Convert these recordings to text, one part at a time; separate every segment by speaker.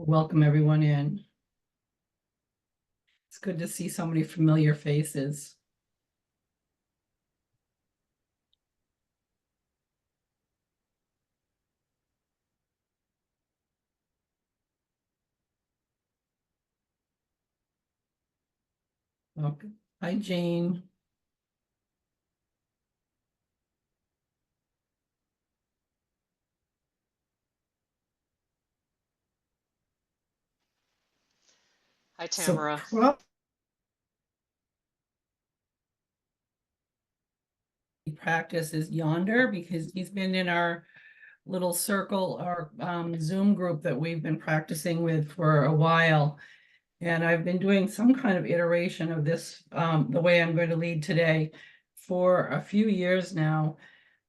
Speaker 1: Welcome everyone in. It's good to see so many familiar faces. Okay. Hi, Jane.
Speaker 2: Hi,
Speaker 1: So
Speaker 2: Tamara.
Speaker 1: practice is yonder because he's been in our little circle, our Zoom group that we've been practicing with for a while. And I've been doing some kind of iteration of this, the way I'm going to lead today for a few years now,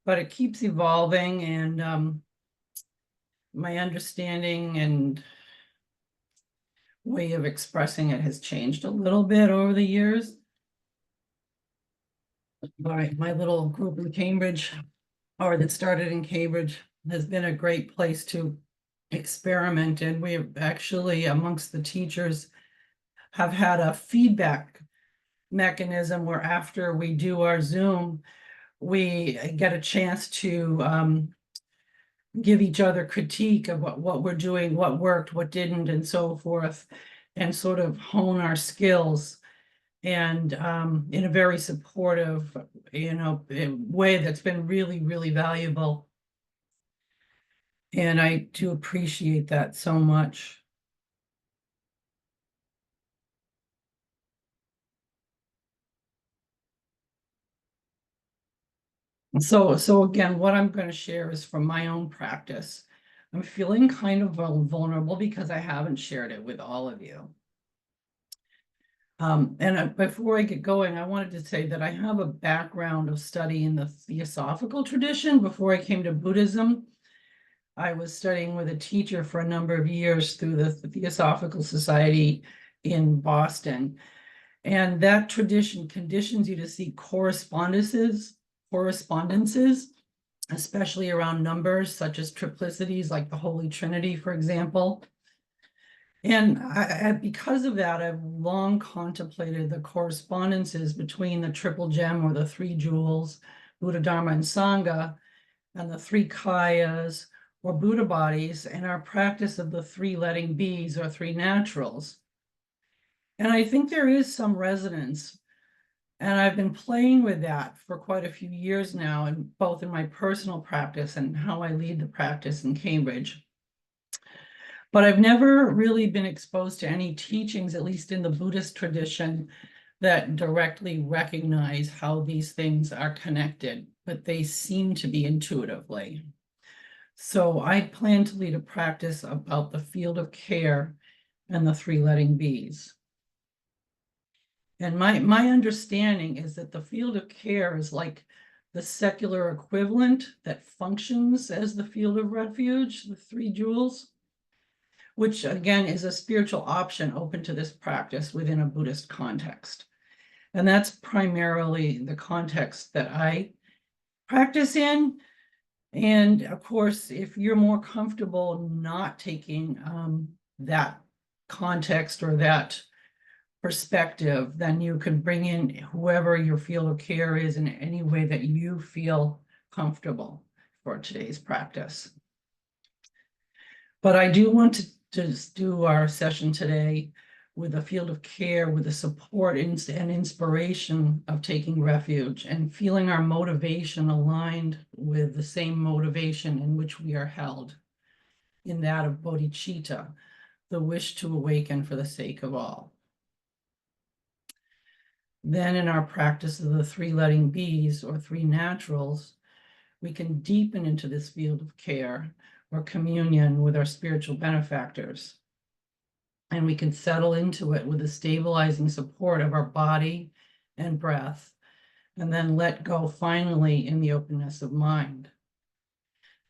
Speaker 1: but it keeps evolving and my understanding and way of expressing it has changed a little bit over the years. My little group in Cambridge, or that started in Cambridge, has been a great place to experiment. And we actually, amongst the teachers, have had a feedback mechanism where after we do our Zoom, we get a chance to give each other critique of what we're doing, what worked, what didn't, and so forth, and sort of hone our skills. And in a very supportive, way that's been really, really valuable. And I do appreciate that so much. So again, what I'm going to share is from my own practice. I'm feeling kind of vulnerable because I haven't shared it with all of you. Before I get going, I wanted to say that I have a background of study in the Theosophical tradition. Before I came to Buddhism, I was studying with a teacher for a number of years through the Theosophical Society in Boston. And that tradition conditions you to see correspondences, especially around numbers such as triplicities, like the Holy Trinity, for example. And because of that, I've long contemplated the correspondences between the triple gem or the three jewels, Buddha, Dharma, and Sangha, and the three kayas or Buddha bodies, and our practice of the three letting bees or three naturals. And I think there is some resonance. And I've been playing with that for quite a few years now, and both in my personal practice and how I lead the practice in Cambridge. But I've never really been exposed to any teachings, at least in the Buddhist tradition, that directly recognize how these things are connected, but they seem to be intuitively. So I plan to lead a practice about the field of care and the three letting bees. And my understanding is that the field of care is like the secular equivalent that functions as the field of refuge, the three jewels, which again is a spiritual option open to this practice within a Buddhist context. And that's primarily the context that I practice in. And of course, if you're more comfortable not taking that context or that perspective, then you can bring in whoever your field of care is in any way that you feel comfortable for today's practice. But I do want to just do our session today with a field of care, with the support and inspiration of taking refuge and feeling our motivation aligned with the same motivation in which we are held, in that of bodhicitta, the wish to awaken for the sake of all. Then in our practice of the three letting bees or three naturals, we can deepen into this field of care or communion with our spiritual benefactors. And we can settle into it with the stabilizing support of our body and breath, and then let go finally in the openness of mind.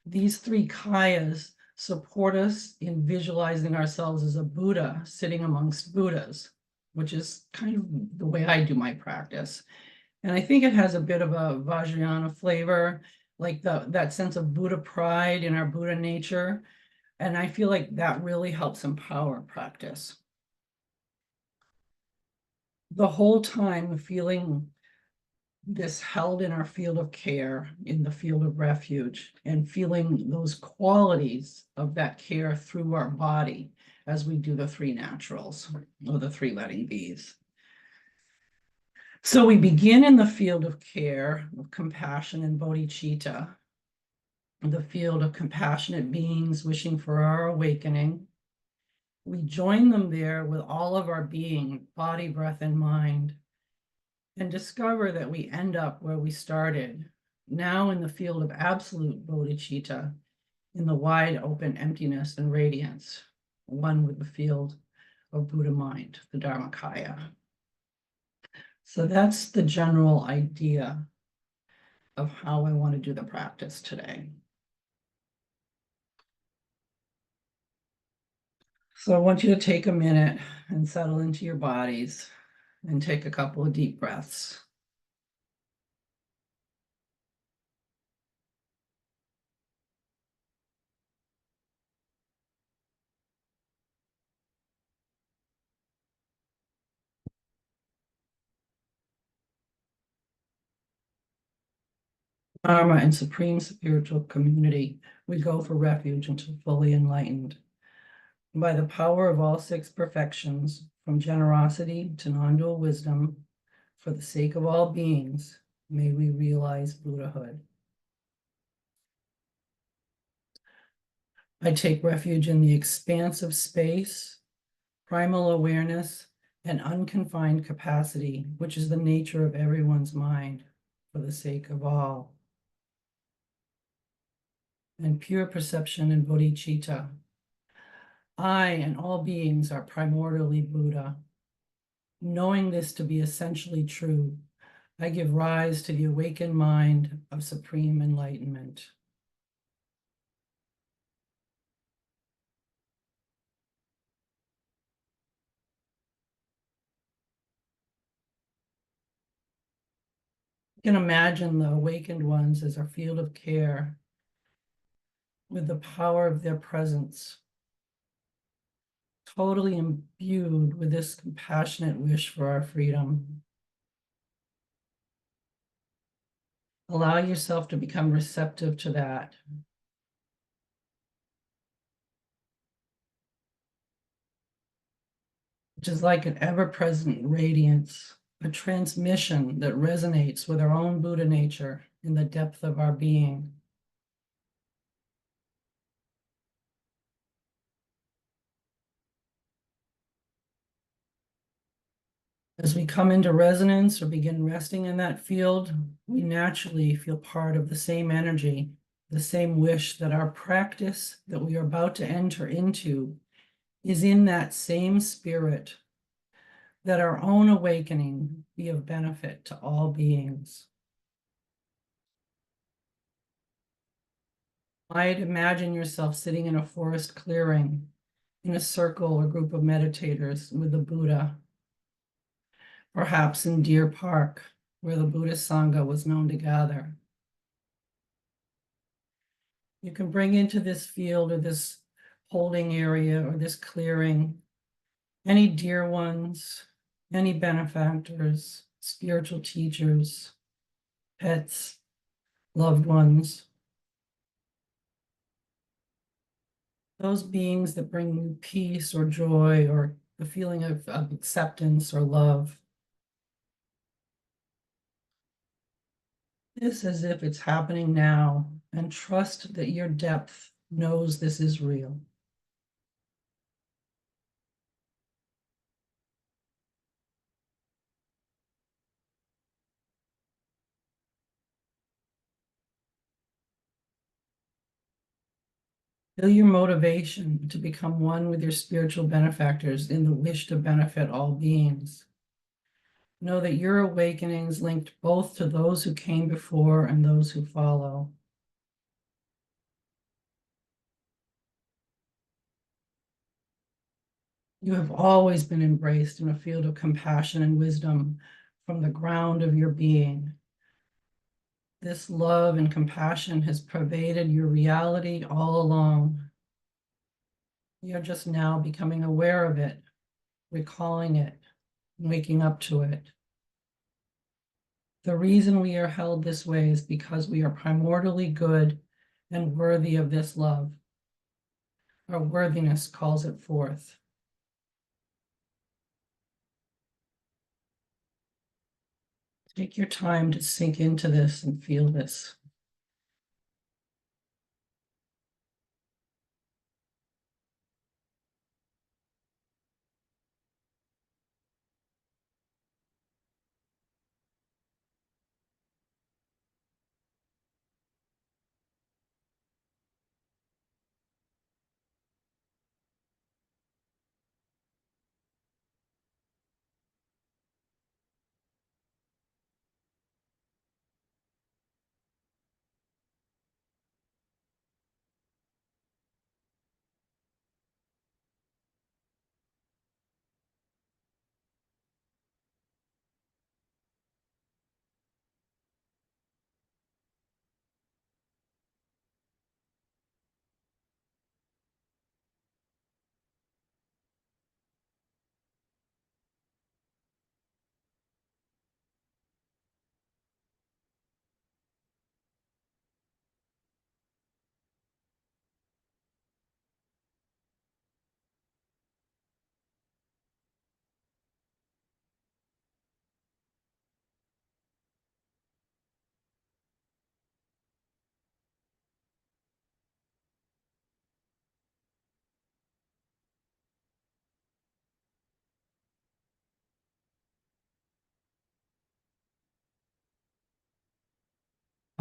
Speaker 1: These three kayas support us in visualizing ourselves as a Buddha sitting amongst Buddhas, which is kind of the way I do my practice. And I think it has a bit of a Vajrayana flavor, like that sense of Buddha pride in our Buddha nature. And I feel like that really helps empower practice. The whole time feeling this held in our field of care, in the field of refuge, and feeling those qualities of that care through our body as we do the three naturals or the three letting bees. So we begin in the field of care, of compassion and bodhicitta, the field of compassionate beings wishing for our awakening. We join them there with all of our being, body, breath, and mind, and discover that we end up where we started, now in the field of absolute bodhicitta, in the wide open emptiness and radiance, one with the field of Buddha mind, the Dharmakaya. So that's the general idea of how I want to do the practice today. So I want you to take a minute and settle into your bodies and take a couple of deep breaths. Dharma and supreme spiritual community, we go for refuge until fully enlightened. By the power of all six perfections, from generosity to non-dual wisdom, for the sake of all beings, may we realize Buddhahood. I take refuge in the expanse of space, primal awareness, and unconfined capacity, which is the nature of everyone's mind, for the sake of all. And pure perception and bodhicitta. I and all beings are primordially Buddha. Knowing this to be essentially true, I give rise to the awakened mind of supreme enlightenment. You can imagine the awakened ones as our field of care with the power of their presence, totally imbued with this compassionate wish for our freedom. Allow yourself to become receptive to that. Which is like an ever-present radiance, a transmission that resonates with our own Buddha nature in the depth of our being. As we come into resonance or begin resting in that field, we naturally feel part of the same energy, the same wish that our practice that we are about to enter into is in that same spirit, that our own awakening be of benefit to all beings. I'd imagine yourself sitting in a forest clearing, in a circle or group of meditators with the Buddha, perhaps in Deer Park, where the Buddhist Sangha was known to gather. You can bring into this field or this holding area or this clearing any dear ones, any benefactors, spiritual teachers, pets, loved ones. Those beings that bring you peace or joy or the feeling of acceptance or love. This as if it's happening now, and trust that your depth knows this is real. Feel your motivation to become one with your spiritual benefactors in the wish to benefit all beings. Know that your awakening is linked both to those who came before and those who follow. You have always been embraced in a field of compassion and wisdom from the ground of your being. This love and compassion has pervaded your reality all along. You're just now becoming aware of it, recalling it, waking up to it. The reason we are held this way is because we are primordially good and worthy of this love. Our worthiness calls it forth. Take your time to sink into this and feel this.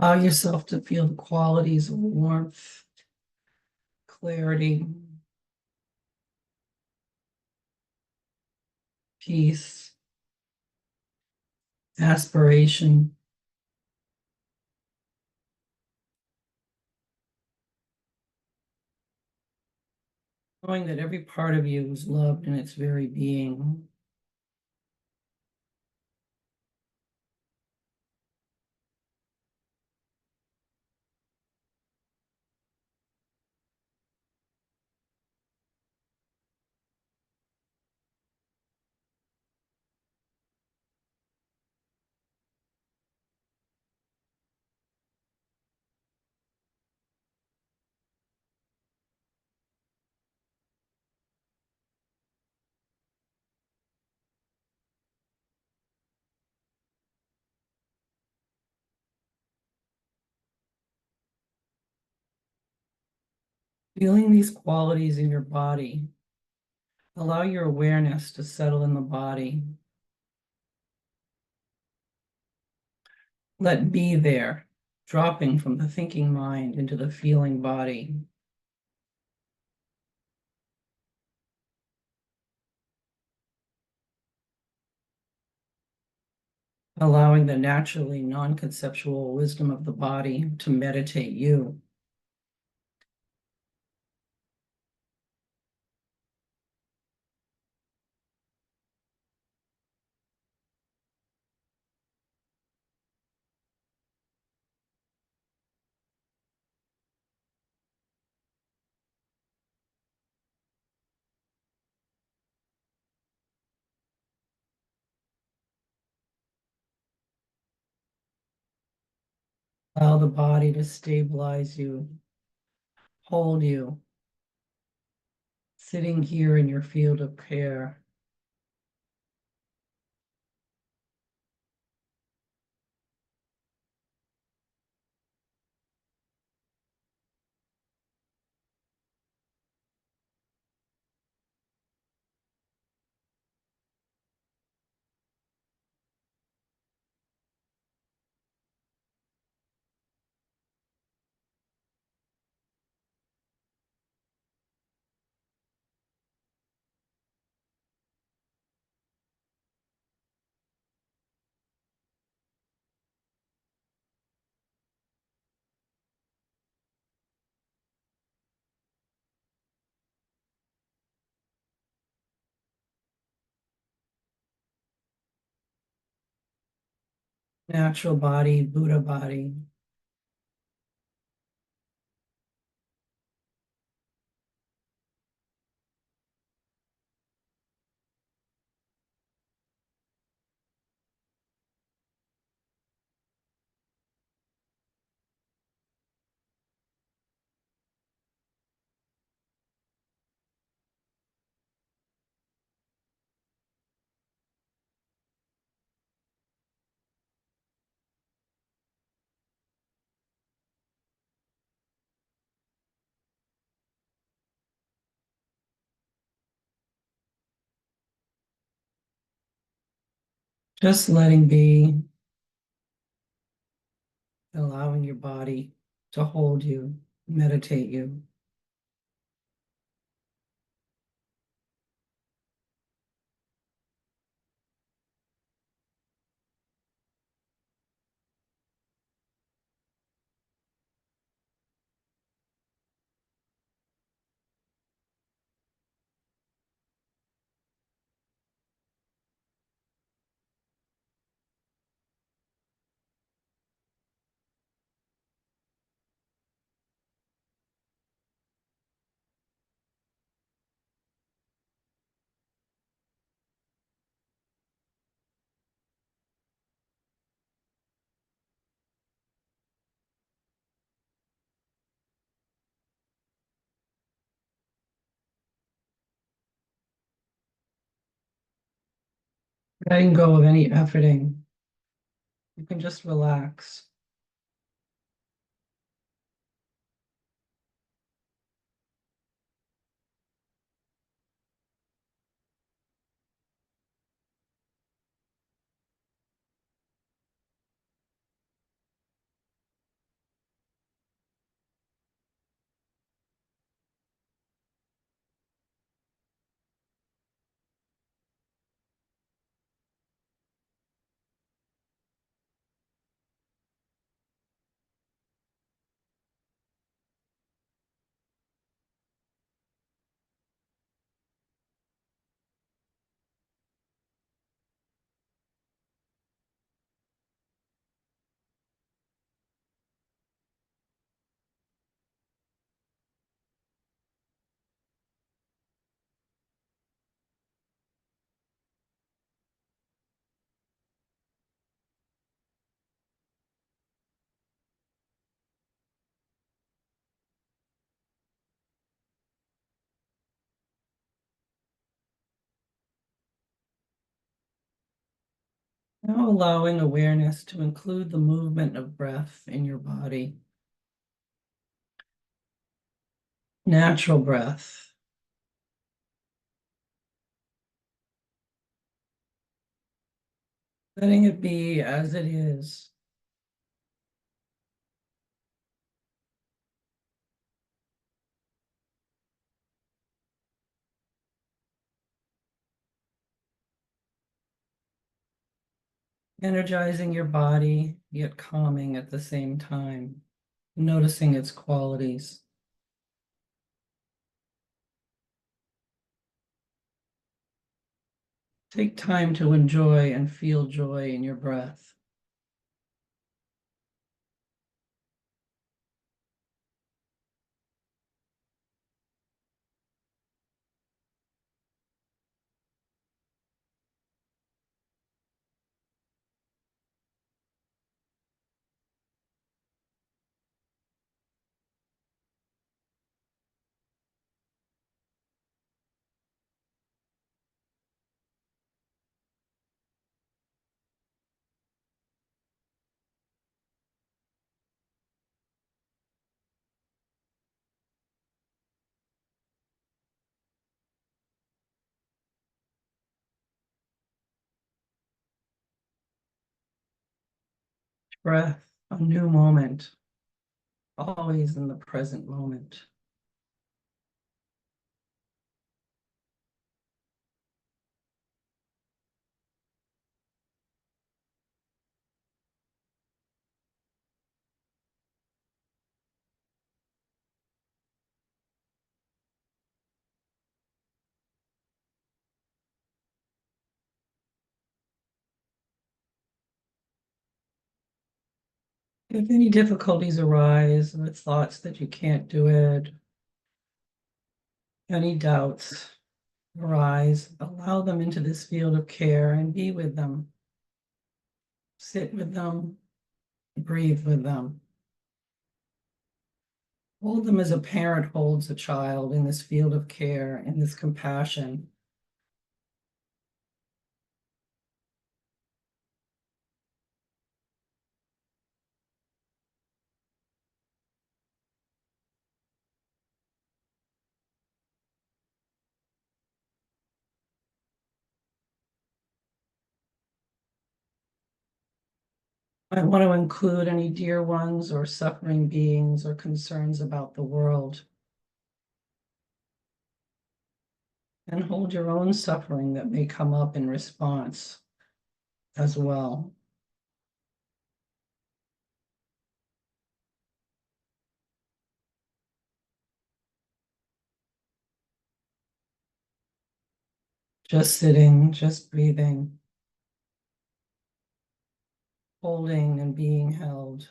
Speaker 1: Allow yourself to feel the qualities of warmth, clarity, peace, aspiration, knowing that every part of you is loved in its very being. Feeling these qualities in your body, allow your awareness to settle in the body. Let be there, dropping from the thinking mind into the feeling body. Allowing the naturally non-conceptual wisdom of the body to meditate you. Allow the body to stabilize you, hold you, sitting here in your field of care. Natural body, Buddha body. Just letting be, allowing your body to hold you, meditate you. Letting go of any efforting. You can just relax. Now allowing awareness to include the movement of breath in your body. Natural breath. Letting it be as it is. Energizing your body, yet calming at the same time. Noticing its qualities. Take time to enjoy and feel joy in your breath. Breath, a new moment, always in the present moment. If any difficulties arise with thoughts that you can't do it, any doubts arise, allow them into this field of care and be with them. Sit with them, breathe with them. Hold them as a parent holds a child in this field of care and this compassion. I want to include any dear ones or suffering beings or concerns about the world. And hold your own suffering that may come up in response as well. Just sitting, just breathing, holding and being held.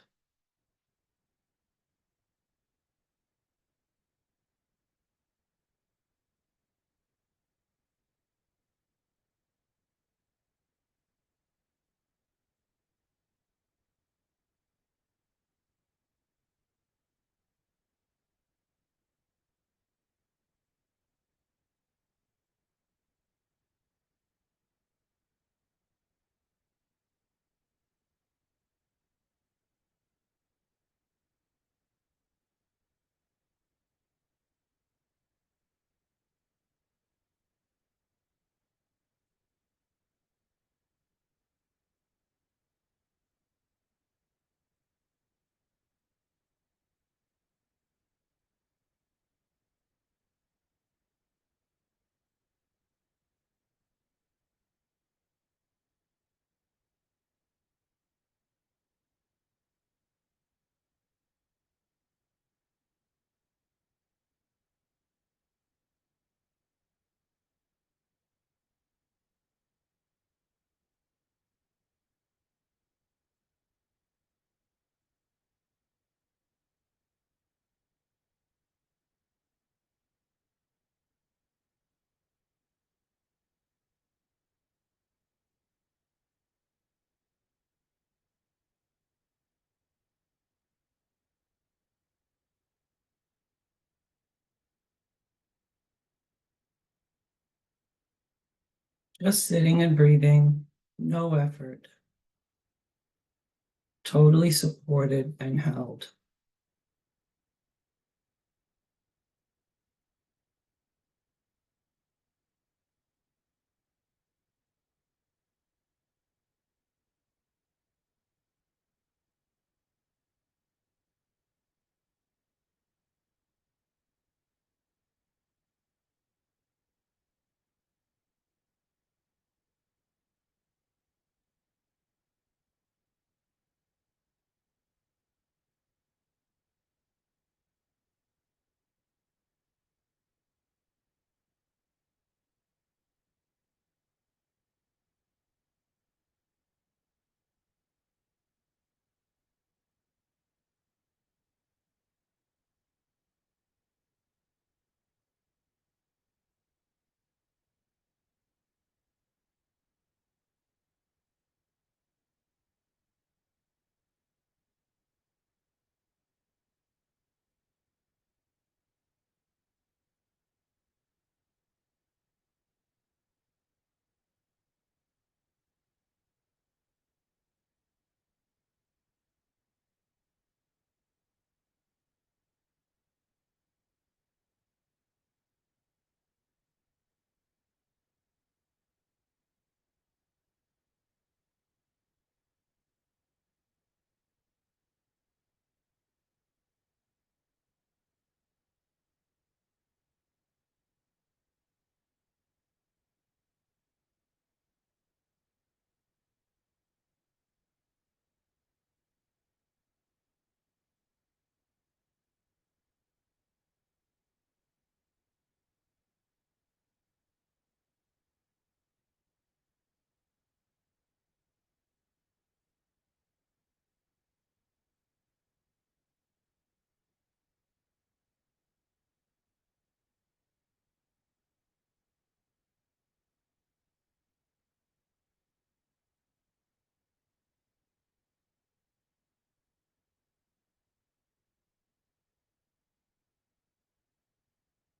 Speaker 1: Just sitting and breathing, no effort, totally supported and held.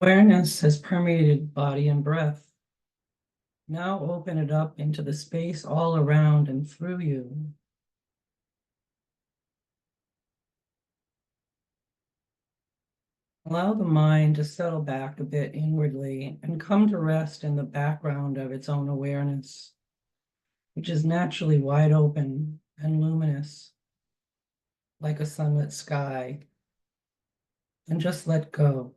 Speaker 1: Awareness has permeated body and breath. Now open it up into the space all around and through you. Allow the mind to settle back a bit inwardly and come to rest in the background of its own awareness, which is naturally wide open and luminous, like a sunlit sky, and just let go.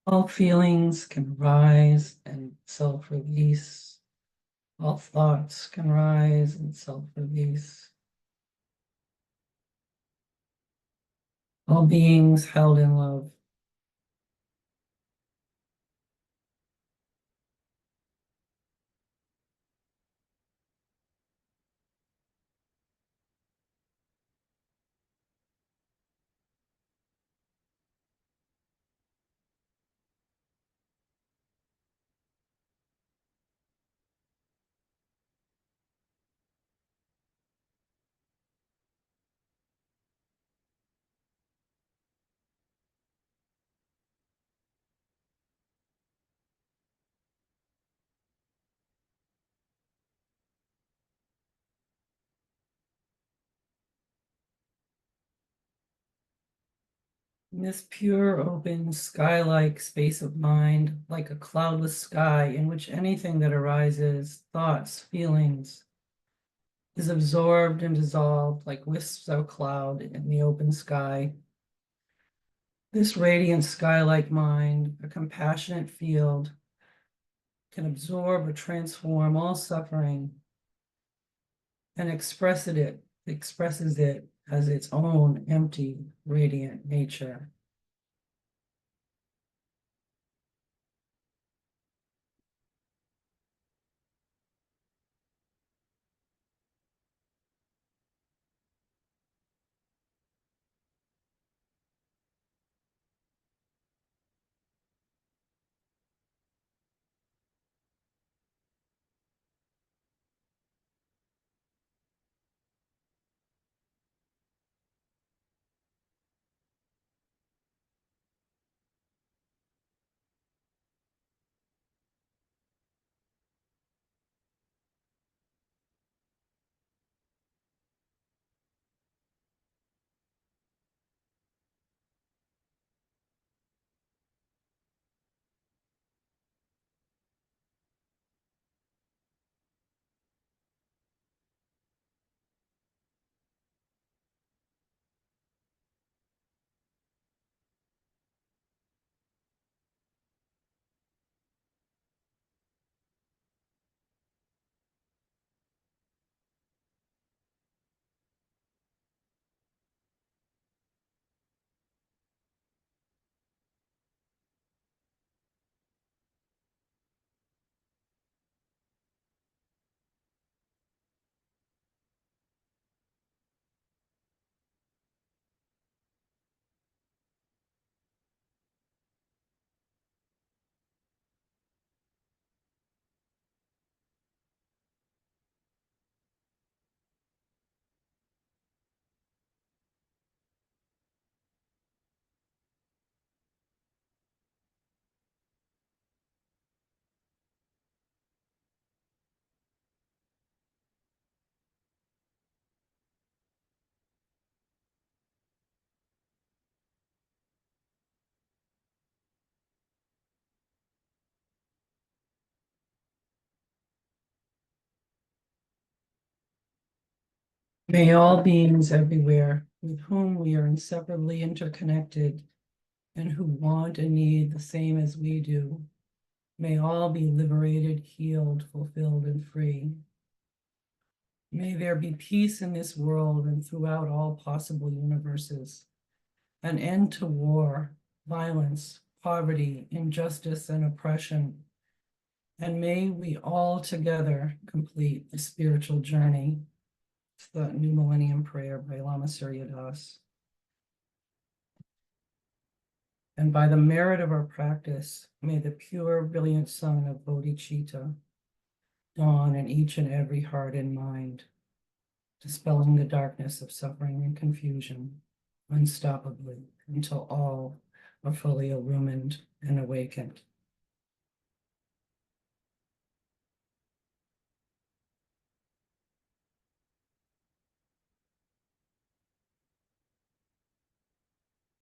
Speaker 1: All feelings can rise and self-release. All thoughts can rise and self-release. All beings held in love. In this pure, open, sky-like space of mind, like a cloudless sky in which anything that arises, thoughts, feelings, is absorbed and dissolved like wisps of cloud in the open sky. This radiant sky-like mind, a compassionate field, can absorb or transform all suffering and expresses it as its own empty, radiant nature. May all beings everywhere with whom we are inseparably interconnected and who want and need the same as we do, may all be liberated, healed, fulfilled, and free. May there be peace in this world and throughout all possible universes, an end to war, violence, poverty, injustice, and oppression. And may we all together complete the spiritual journey. It's the New Millennium Prayer by Lama Surya Das. And by the merit of our practice, may the pure, brilliant sun of bodhicitta dawn in each and every heart and mind, dispelling the darkness of suffering and confusion unstoppably until all are fully illumined and awakened.